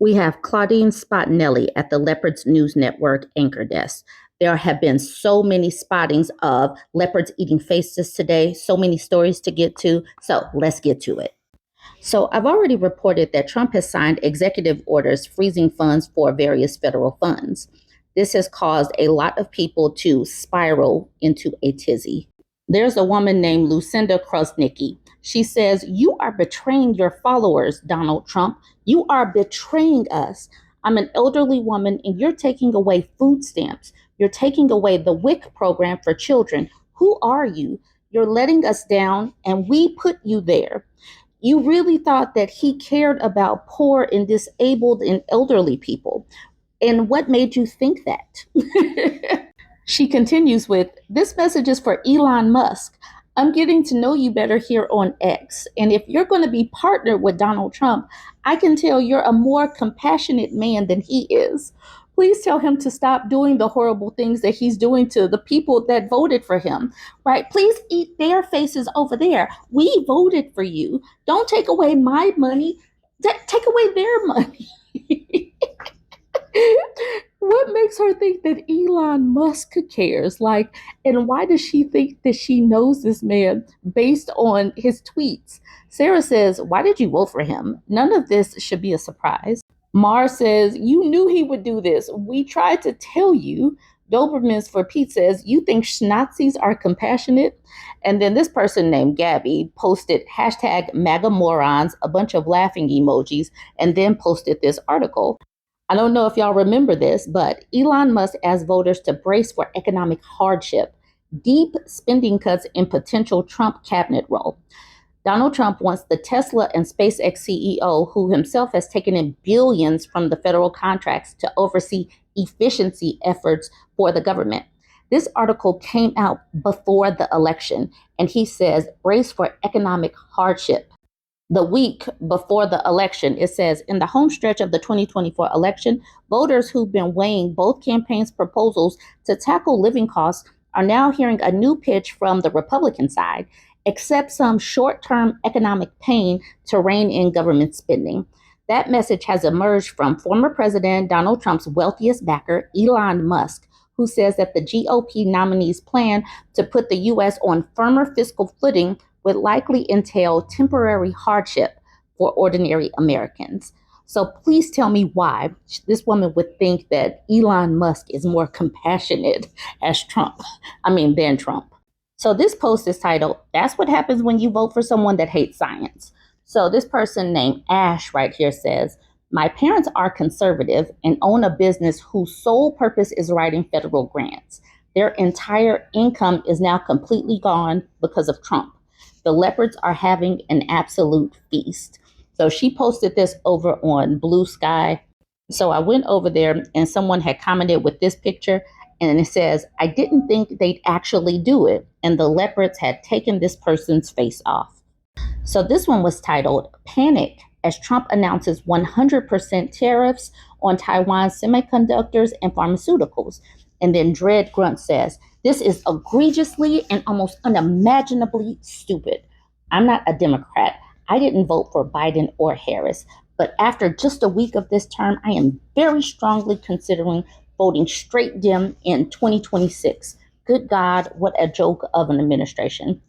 We have Claudine Spotnelli at the Leopards News Network anchor desk. There have been so many spottings of leopards eating faces today, so many stories to get to. So let's get to it. So I've already reported that Trump has signed executive orders freezing funds for various federal funds. This has caused a lot of people to spiral into a tizzy. There's a woman named Lucinda Krosnicki. She says, "You are betraying your followers, Donald Trump. You are betraying us. I'm an elderly woman and you're taking away food stamps. You're taking away the WIC program for children. Who are you? You're letting us down and we put you there. You really thought that he cared about poor and disabled and elderly people. And what made you think that?" She continues with, "This message is for Elon Musk. I'm getting to know you better here on X. And if you're going to be partnered with Donald Trump, I can tell you're a more compassionate man than he is. Please tell him to stop doing the horrible things that he's doing to the people that voted for him, right? Please eat their faces over there. We voted for you. Don't take away my money. Take away their money." What makes her think that Elon Musk cares? Like, and why does she think that she knows this man based on his tweets? Sarah says, "Why did you vote for him? None of this should be a surprise." Mar says, "You knew he would do this. We tried to tell you." Dobermans for Pete says, "You think Schnazis are compassionate?" And then this person named Gabby posted hashtag MAGA morons, a bunch of laughing emojis, and then posted this article. I don't know if y'all remember this, but Elon Musk asked voters to brace for economic hardship, deep spending cuts, and potential Trump cabinet role. Donald Trump wants the Tesla and SpaceX CEO, who himself has taken in billions from the federal contracts, to oversee efficiency efforts for the government. This article came out before the election, and he says, brace for economic hardship. The week before the election, it says, in the home stretch of the 2024 election, voters who've been weighing both campaigns' proposals to tackle living costs are now hearing a new pitch from the Republican side: accept some short-term economic pain to rein in government spending. That message has emerged from former President Donald Trump's wealthiest backer, Elon Musk, who says that the GOP nominee's plan to put the U.S. on firmer fiscal footing would likely entail temporary hardship for ordinary Americans. So please tell me why this woman would think that Elon Musk is more compassionate than Trump. So this post is titled, "That's what happens when you vote for someone that hates science." So this person named Ash right here says, "My parents are conservative and own a business whose sole purpose is writing federal grants. Their entire income is now completely gone because of Trump. The leopards are having an absolute feast." So she posted this over on Blue Sky. So I went over there and someone had commented with this picture and it says, "I didn't think they'd actually do it." And the leopards had taken this person's face off. So this one was titled, "Panic as Trump announces 100% tariffs on Taiwan's semiconductors and pharmaceuticals." And then Dread Grunt says, "This is egregiously and almost unimaginably stupid. I'm not a Democrat. I didn't vote for Biden or Harris. But after just a week of this term, I am very strongly considering voting straight Dem in 2026. Good God, what a joke of an administration."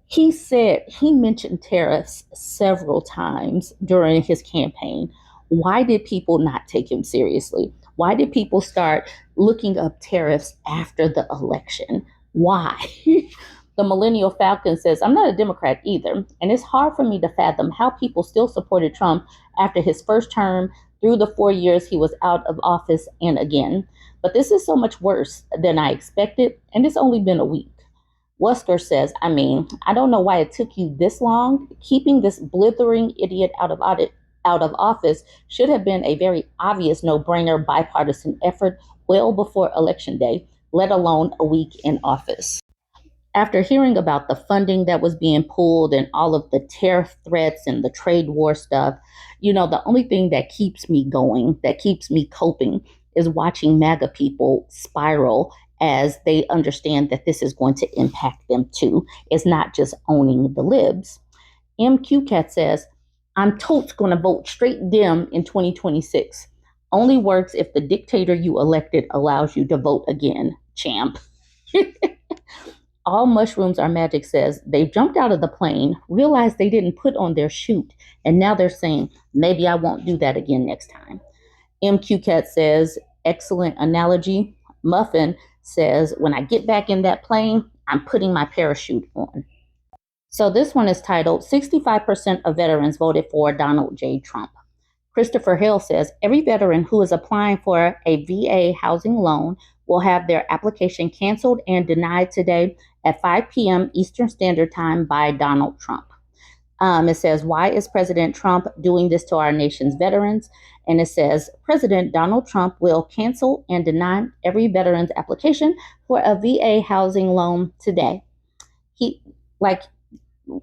He mentioned tariffs several times during his campaign. Why did people not take him seriously? Why did people start looking up tariffs after the election? Why? The Millennial Falcon says, "I'm not a Democrat either, and it's hard for me to fathom how people still supported Trump after his first term, through the 4 years he was out of office, and again. But this is so much worse than I expected, and it's only been a week." Wesker says, I don't know why it took you this long. Keeping this blithering idiot out of office should have been a very obvious no-brainer bipartisan effort well before Election Day, let alone a week in office." After hearing about the funding that was being pulled and all of the tariff threats and the trade war stuff, the only thing that keeps me going, that keeps me coping, is watching MAGA people spiral as they understand that this is going to impact them too. It's not just owning the libs. MQCat says, I'm totes going to vote straight Dem in 2026. Only works if the dictator you elected allows you to vote again, champ. All mushrooms are magic says they jumped out of the plane, realized they didn't put on their chute, and now they're saying, maybe I won't do that again next time. MQ Cat says, excellent analogy. Muffin says, when I get back in that plane, I'm putting my parachute on. So this one is titled 65% of veterans voted for Donald J. Trump. Christopher Hill says every veteran who is applying for a VA housing loan will have their application canceled and denied today at 5 p.m. Eastern Standard Time by Donald Trump. It says, why is President Trump doing this to our nation's veterans? And it says, President Donald Trump will cancel and deny every veteran's application for a VA housing loan today. He, like,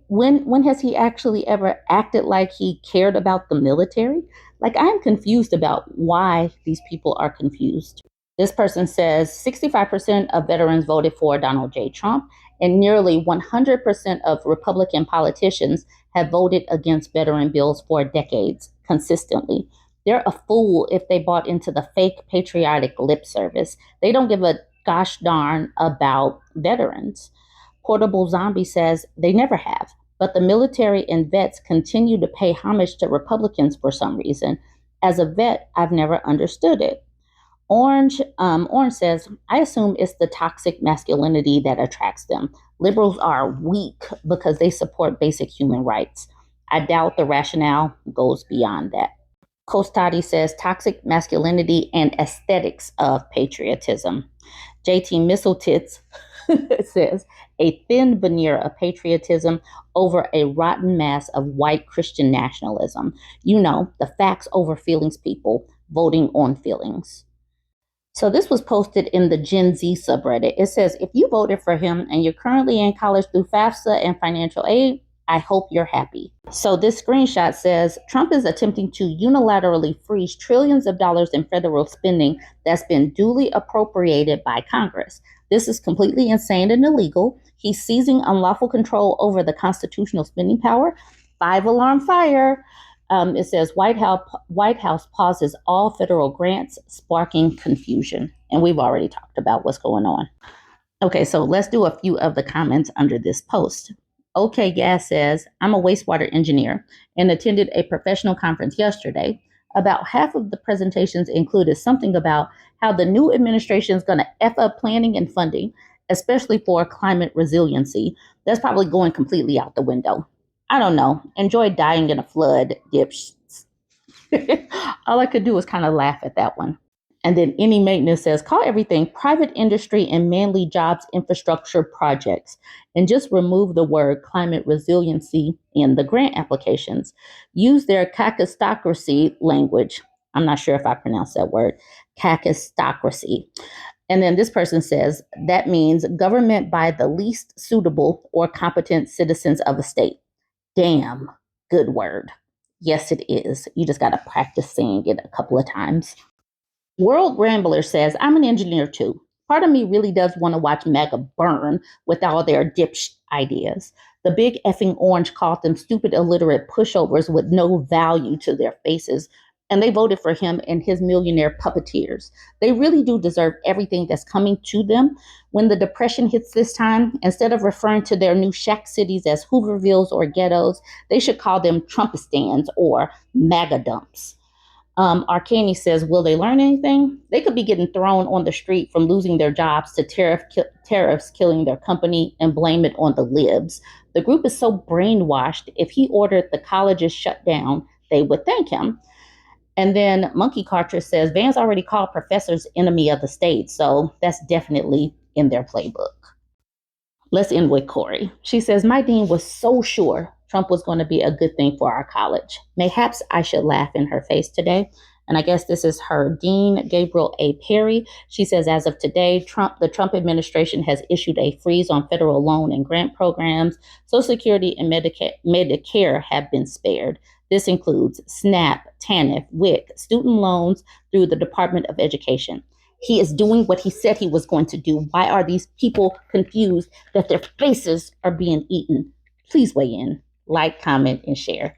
when has he actually ever acted like he cared about the military? Like, I'm confused about why these people are confused. This person says 65% of veterans voted for Donald J. Trump, and nearly 100% of Republican politicians have voted against veteran bills for decades consistently. They're a fool if they bought into the fake patriotic lip service. They don't give a gosh darn about veterans. Portable Zombie says they never have, but the military and vets continue to pay homage to Republicans for some reason. As a vet, I've never understood it. Orange says, I assume it's the toxic masculinity that attracts them. Liberals are weak because they support basic human rights. I doubt the rationale goes beyond that. Kostadi says toxic masculinity and aesthetics of patriotism. JT Misseltits says a thin veneer of patriotism over a rotten mass of white Christian nationalism. You know, the facts over feelings people voting on feelings. So this was posted in the Gen Z subreddit. It says, if you voted for him and you're currently in college through FAFSA and financial aid, I hope you're happy. So this screenshot says Trump is attempting to unilaterally freeze trillions of dollars in federal spending that's been duly appropriated by Congress. This is completely insane and illegal. He's seizing unlawful control over the constitutional spending power. 5-alarm fire. It says White House pauses all federal grants, sparking confusion. And we've already talked about what's going on. Okay, so let's do a few of the comments under this post. OK Gas says, I'm a wastewater engineer and attended a professional conference yesterday. About half of the presentations included something about how the new administration is going to F up planning and funding, especially for climate resiliency. That's probably going completely out the window. I don't know. Enjoy dying in a flood, dipshits. All I could do was kind of laugh at that one. And then Any Maintenance says, call everything private industry and manly jobs infrastructure projects, and just remove the word climate resiliency in the grant applications. Use their kakistocracy language. I'm not sure if I pronounced that word, kakistocracy. And then this person says, that means government by the least suitable or competent citizens of a state. Damn, good word. Yes, it is. You just got to practice saying it a couple of times. World Rambler says, I'm an engineer too. Part of me really does want to watch MAGA burn with all their dipsh ideas. The big effing orange called them stupid, illiterate pushovers with no value to their faces. And they voted for him and his millionaire puppeteers. They really do deserve everything that's coming to them. When the depression hits this time, instead of referring to their new shack cities as Hoovervilles or ghettos, they should call them Trumpistans or MAGA dumps. Arcani says, will they learn anything? They could be getting thrown on the street from losing their jobs to tariffs killing their company and blame it on the libs. The group is so brainwashed, if he ordered the colleges shut down, they would thank him. And then Monkey Carter says, Vance already called professors enemy of the state, so that's definitely in their playbook. Let's end with Corey. She says, my dean was so sure Trump was going to be a good thing for our college. Mayhaps I should laugh in her face today. And I guess this is her dean, Gabriel A. Perry. She says, as of today, the Trump administration has issued a freeze on federal loan and grant programs. Social Security and Medicare have been spared. This includes SNAP, TANF, WIC, student loans through the Department of Education. He is doing what he said he was going to do. Why are these people confused that their faces are being eaten? Please weigh in, like, comment, and share.